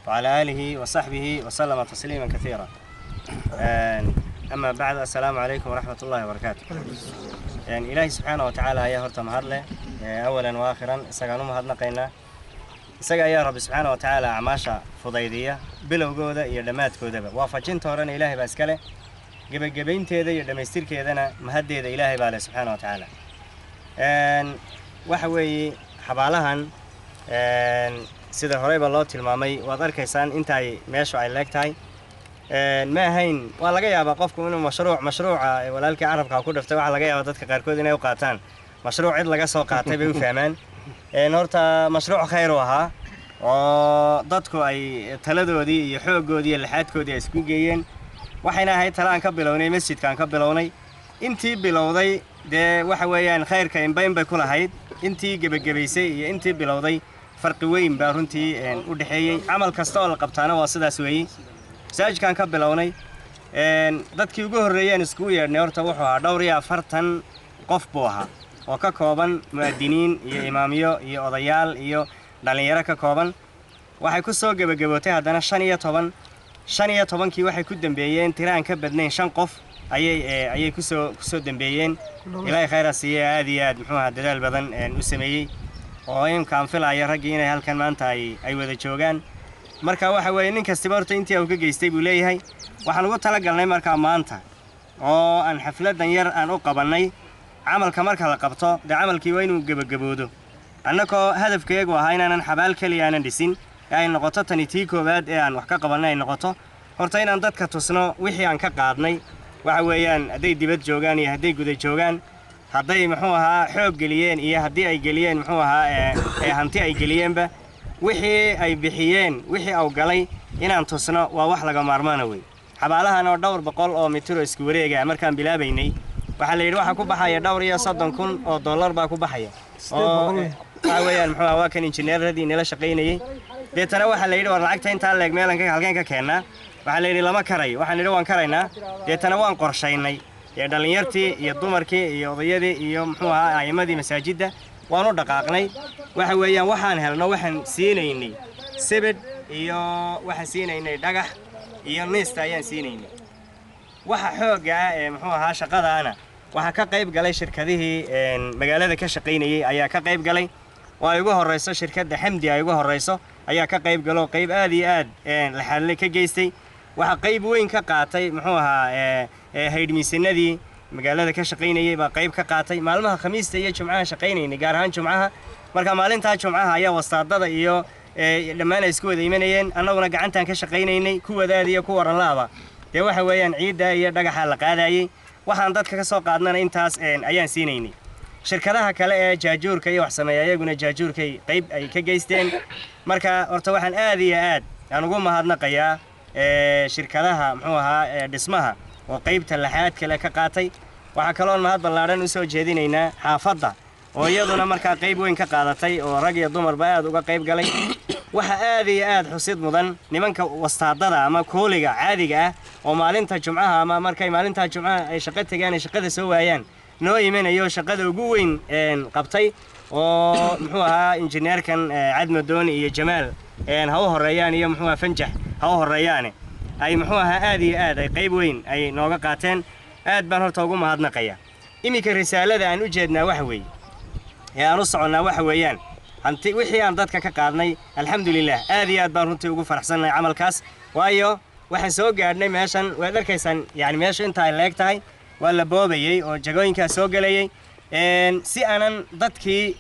وعلى آله وصحبه وسلم تسليما كثيرا. أما بعد، السلام عليكم ورحمة الله وبركاته. يعني إلهي سبحانه وتعالى يا هرت مهرله أولا وآخرا سجانو مهرنا قينا سجا يا رب سبحانه وتعالى عماشة فضيدية بلو جودة يدمات جودة وافجين تورنا إلهي بسكله جبين تيدا يدمستير كيدنا مهدي ذا إلهي بالله سبحانه وتعالى. وحوي حبالهن سيد هريب الله تلمامي وذكر كيسان أنتي ماشوا علاقتي ما هين والله جاي بقفكم إنه مشروع ولا لك عرب كاكود فتوى على جاي وضدك قاركود إنه وقاتان مشروع عد لقى سوق عتبي وفهمان نورتا مشروع خيروها وضدكوا أي تلدوا دي يحوجوا دي اللحاتكوا دي اسكوجين وحنا هاي ترى كبلوني مسجد كان كبلوني أنتي بلودي ده وحويان خير كان بين بكل هيد أنتي جبيسي أنتي بلودي فرق وين بارنتي ودحيي عمل كاستول قبطانه واسدا سوي ساج كان كبلوني dadkii ugu horeeyeen isku yeernay horta wuxuu ahaa dhowr iyo 40 qof buu ahaa oo ka kooban muwaadiniin iyo imaamiyo iyo odayaal iyo dhalinyaro ka kooban waxay ku soo gabagabootay haddana 15kii waxay ku dambeeyeen tiraan ka badnayn 5 qof ayay ku soo dambeeyeen ilaahay khayr siiyo aad iyo aad muxuu ahaa dadaal badan u sameeyay oo imkaan filayo ragii inay halkan maanta ay wada joogaan marka waxa weeye nin kasta horta intii uu ka geystay buu leeyahay waxaan ugu tala galnay marka maanta oo aan xafladan yar aan u qabanay amalka marka la qabto amalkii waa inuu gabagaboodo annagoo hadafkeegu ahaa inaan xabaal kaliya aan dhisin ay noqoto tan tii koobaad ee aan wax ka qabanay noqoto horta inaan dadka tusno wixii aan ka qaadnay waxa weeyaan haday dibad joogaan iyo haday gudaha joogaan hadday muxuu ahaa xoog geliyeen iyo haddii ay geliyeen muxuu ahaa hanti ay geliyeenba wixii ay bixiyeen wixii uu galay inaan tusno waa wax laga maarmaan weey xabaalahan oo dhowr boqol oo mitir isku wareega markaan bilaabaynay waxa la yiri waxa ku baxaya dhowr iyo 30,000 oo dollar baa ku baxaya oo waxa weeyaan muxuu ahaa kan injineeradii nala shaqeynayay deetana waxa la yiri war lacagta inta leeg meelan ka halkeen ka keenna waxa la yiri lama karayo waxaan yiri waan karaynaa deetana waan qorshaynay dhalinyartii iyo dumarkii iyo odayadii iyo muxuu ahaa aymadii masaajidda waanu dhaqaaqnay waxa weeyaan waxaan helno waxaan siinaynay sibid iyo waxa siinaynay dhagax iyo neesta ayaan siinaynay waxa xooga muxuu ahaa shaqadaana waxa ka qayb galay shirkadihii magaalada ka shaqeynayay ayaa ka qayb galay oo ay ugu horeyso shirkadda Xamdi ay ugu horeyso ayaa ka qayb galo qayb aad iyo aad la xalay ka geystay waxa qayb weyn ka qaatay muxuu ahaa haydmiisanadii magaalada ka shaqeynayay baa qayb ka qaatay maalmaha khamiista iyo jumcaha shaqeynayay gaar ahaan jumcaha marka maalinta jumcaha ayaa wasaadada iyo dhammaan isku wada imanayeen annaguna gacantan ka shaqeynaynay ku wadaad iyo ku waran laaba de waxa weeyaan ciida iyo dhagaxa la qaadayay waxaan dadka ka soo qaadnana intaas ayaan siinaynay shirkadaha kale ee jaajuurka iyo wax sameeya ayaguna jaajuurkay qayb ay ka geysteen marka horta waxaan aad iyo aad aan ugu mahadnaqayaa shirkadaha muxuu ahaa dhismaha oo qaybta laxaad kale ka qaatay waxa kale oo mahad ballaaran u soo jeedinaynaa xaafadda oo iyaduna marka qayb weyn ka qaadatay oo rag iyo dumarba aad uga qayb galay waxa aad iyo aad xusid mudan nimanka wastaadada ama kooliga caadiga ah oo maalinta jumcaha ama markay maalinta jumcaha ay shaqo tagaan shaqada soo waayaan noo imanayo shaqada ugu weyn qabtay oo muxuu ahaa injineerkan Cadmadoon iyo Jamaal ha u horeeyaan iyo muxuu ahaa Fanjax ha u horeeyaan ay muxuu ahaa aad iyo aad ay qayb weyn ay nooga qaateen aad baan horta ugu mahadnaqaya imika risaalada aan u jeednaa waxa weey aan u soconaa waxa weeyaan hanti wixii aan dadka ka qaadnay alxamdulillah aad iyo aad baan runtii ugu faraxsanahay amalkaas waayo waxaan soo gaadhnay meeshan way darkaysan yani meesha inta ay leegtahay waa la boobayay oo jagooyinka soo galayay si aanan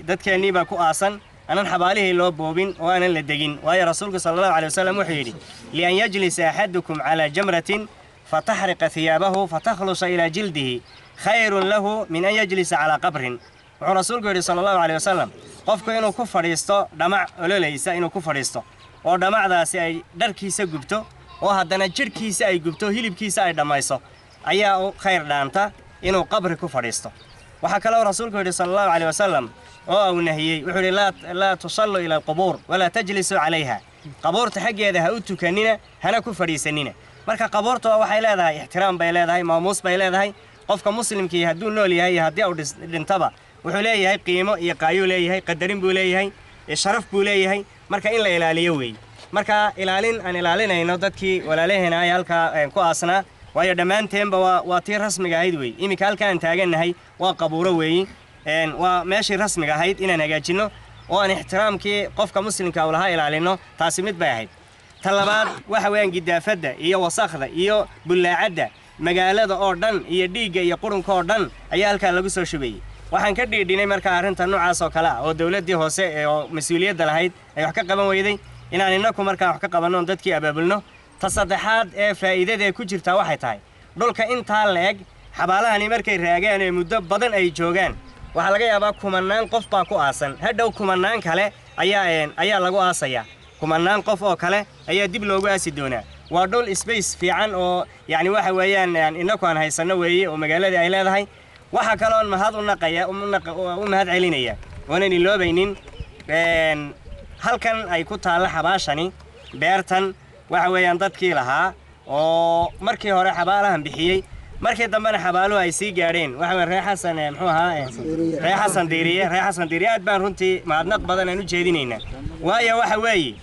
dadkeennii baa ku aasan أنا حباليه لو بوبين وأنا لدقين ويا رسولك صلى الله عليه وسلم وحيدي لأن يجلس أحدكم على جمرة فتحرق ثيابه فتخلص إلى جلده خير له من أن يجلس على قبر ورسولك صلى الله عليه وسلم قفك إنه كفر يستو دمع ولا ليس إنه كفر يستو ودمع ذا سي دركي سجبته وهذا جركي سي جبته هيلب كي سي دمايسو أيا خير لانتا إنه قبر كفر يستو وحكى له رسولك صلى الله عليه وسلم أو نهي وحول لا تصلوا إلى القبور ولا تجلسوا عليها قبور تحقي هذا هؤتو كننا هنا كفر يسنينا مركا قبورته وحي لهذا احترام بي لهذا ماموس بي لهذا قفك مسلم كي هدون نولي هاي هدي أو دنتبا وحولي هاي قيمة يقايو لي هاي قدرين بولي هاي الشرف بولي هاي مركا إلا إلى اليوي marka ilaalinayno dadkii walaalaheenna ay halka ku aasnaa waayo dhammaanteenba waa tii rasmiga ahayd wey iminka halkaan taagannahay waa qabuuro weeyi waa meeshii rasmiga ahayd inaan hagaajinno oo aan ixtiraamkii qofka muslimka u lahaa ilaalino taasi mid bay ahayd ta labaad waxa weeyaan gidaafadda iyo wasakhda iyo bullaacadda magaalada oo dhan iyo dhiigga iyo qurunka oo dhan ayaa halkaa lagu soo shubayey waxaan ka dhiidhinay markaa arrinta noocaas oo kale ah oo dawladdii hoose oo mas-uuliyadda lahayd ay wax ka qaban weyday inaan innaku markaa wax ka qabanno dadkii abaabulno ta saddexaad ee faa'iidada ku jirtaa waxay tahay dhulka intaa leeg xabaalahani markay raagaan ee muddo badan ay joogaan waxaa laga yaabaa kumanaan qof baa ku aasan hadhow kumanaan kale ayaa lagu aasayaa kumanaan qof oo kale ayaa dib loogu aasi doonaa waa dhul space fiican oo yani waxa weeyaan innaku aan haysanno weeye oo magaaladii ay leedahay waxa kale oon mahad u mahad celinaya oonan iloobaynin halkan ay ku taalla xabaashani beertan waxa weeyaan dadkii lahaa oo markii hore xabaalahan bixiyey markii dambena xabaaluhu ay sii gaadheen waxa weeye reer xasan muxuu ahaa reer xasan diiriye aad baan runtii mahadnaq badan aan u jeedinaynaa waayo waxa weeye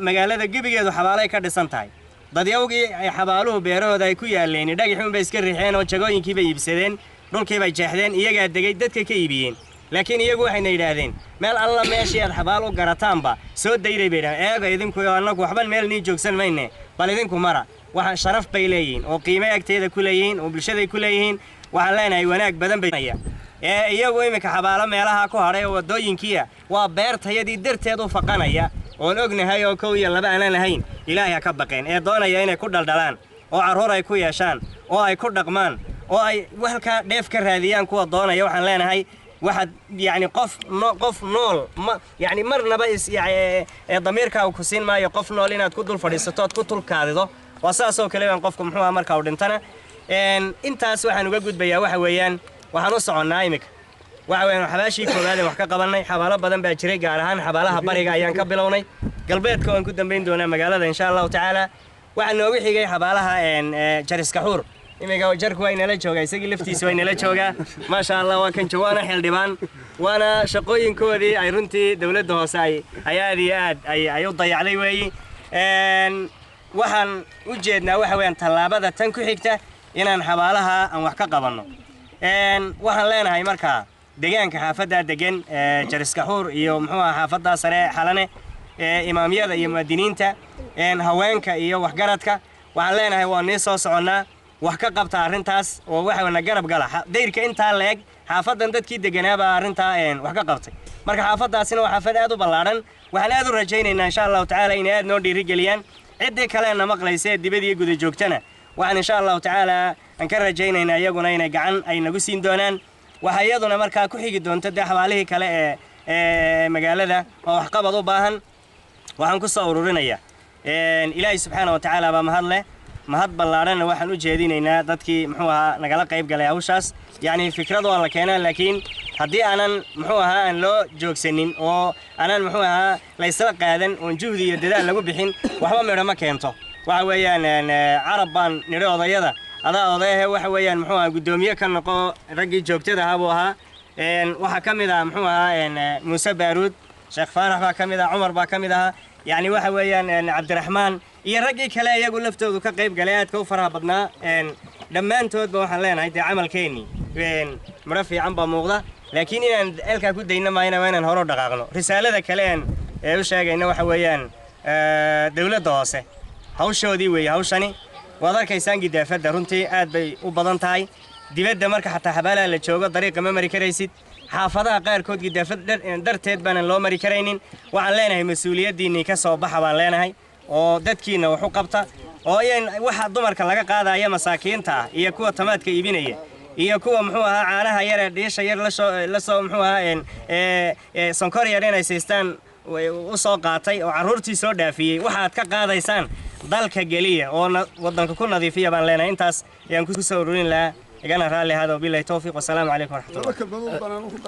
magaalada gebigeedu xabaalay ka dhisan tahay dadyawgii ay xabaaluhu beerahooda ay ku yaaleen dhagaxuun bay iska riixeen oo jagooyinkii bay iibsadeen dhulkii bay jeexdeen iyagaa degay dadka ka iibiyeen laakiin iyagu waxayna yidhaahdeen meel alla meeshii aad xabaal u garataanba soo dayray bay yidhahdeen eega idinku annagu waxban meel nii joogsan mayne bal idinku mara waxa sharaf bay leeyihiin oo qiime agteeda ku leeyihiin oo bulshaday ku leeyihiin waxaan leenahay wanaag badan bay iyagu iminka xabaalo meelaha ku hadhay oo waddooyinkiia waa beertayadii darteed u faqanaya oon ognahay oo 1 iyo 2 aanan lahayn ilaahay ha ka baqeen ee doonaya inay ku dhaldhalaan oo carruur ay ku yeeshaan oo ay ku dhaqmaan oo ay halka dheef ka raadiyaan kuwa doonaya waxaan leenahay waxaad yani qof nool yani marnaba damiirkaaga ku siin maayo qof nool inaad ku dul fadhiisato ood ku tulkaadido waa saasoo kale baan qofku muxuu markaa u dhintana intaas waxaan uga gudbayaa waxa weeyaan waxaan u soconnaa imika waxa weeyaan xabaashii koowaad ee wax ka qabanay xabaalo badan baa jiray gaar ahaan xabaalaha bariga ayaan ka bilownay galbeedka waan ku dambayn doonaa magaalada insha allahu tacaala waxaa noogu xigay xabaalaha jariska xuur imika jarku way nala joogaa isagii laftiisa way nala joogaa maasha allah waa kan jawaana xildhibaan waana shaqooyinkoodii ay runtii dawladda hoose ay aad iyo aad ay u dayacday weeyi waxaan u jeednaa waxa weeyaan tallaabada tan ku xigta inaan xabaalaha aan wax ka qabanno waxaan leenahay markaa deegaanka xaafadda degan jariska xuur iyo muxuu ahaa xaafadda sare xalane imaamiyada iyo muwaadiniinta haweenka iyo waxgaradka waxaan leenahay waa nii soo soconnaa wax ka qabta arrintaas oo waxa wana garab gala dayrka intaa leeg xaafaddan dadkii deganaaba arrintaa wax ka qabtay marka xaafaddaasina waa xaafad aad u ballaaran waxaan aad u rajaynaynaa insha allahu tacaala inay aad noo dhiirigeliyaan ciddii kalena maqlaysa dibadii guda joogtana waxaan insha allahu tacaala aan ka rajaynaynaa iyaguna inay gacan ay nagu siin doonaan waxa iyaduna markaa ku xigi doonta dee xabaalihii kale ee magaalada oo waxqabad u baahan waxaan ku soo ururinayaa ilaahay subxaana wa tacaala baa mahad leh mahad ballaaranna waxaan u jeedinaynaa dadkii muxuu ahaa nagala qayb galay hawshaas yacni fikrad waa la keenaa laakiin haddii aanan muxuu ahaa aan loo joogsanin oo aanan muxuu ahaa laysla qaadan oon juhdi iyo dadaal lagu bixin waxba midho ma keento waxa weeyaan carab baan nidhi odayada adaa odayahe waxa weeyaan muxuu ahaa guddoomiye ka noqo raggii joogtada ahaa buu ahaa waxaa ka mid ah muxuu ahaa muuse baaruud sheekh faarax baa ka mid ah cumar baa ka mid ahaa يعني waxa weeyaan cabdiraxmaan iyo raggii kale iyagu laftoodu ka qayb galay aadka u faraha badnaa dhammaantoodba waxaan leenahay dee camalkeennii mara fiican baa muuqda laakiin inaan elkaa ku dayna maayna waa inaan hore u dhaqaaqno risaalada kale ee u sheegayna waxa weeyaan dawladda hoose hawshoodii weeye hawshani waad arkaysaan gidaafadda runtii aad bay u badan tahay dibadda marka xataa xabaalaha la joogo dariiqa ma mari karaysid xaafadaha qaarkood gidaafad darteed baanan loo mari karaynin waxaan leenahay mas-uuliyaddiinnii ka soo baxa baan leenahay oo dadkiina wax u qabta oo waxa dumarka laga qaadaya masaakiinta ah iyo kuwa tamaadka iibinaya iyo kuwa muxuu ahaa caanaha yar ee dhiisha yar la soo muxuu ahaa sonkor yar inay siistaan u soo qaatay oo carruurtii soo dhaafiyey waxaad ka qaadaysaan dalka geliya oo waddanka ku nadiifiya baan leenahay intaas ayaan ku soo ururin lahaa igana raalli hada wabillahi tawfiiq wasalaamu calaykum waraxmatullahi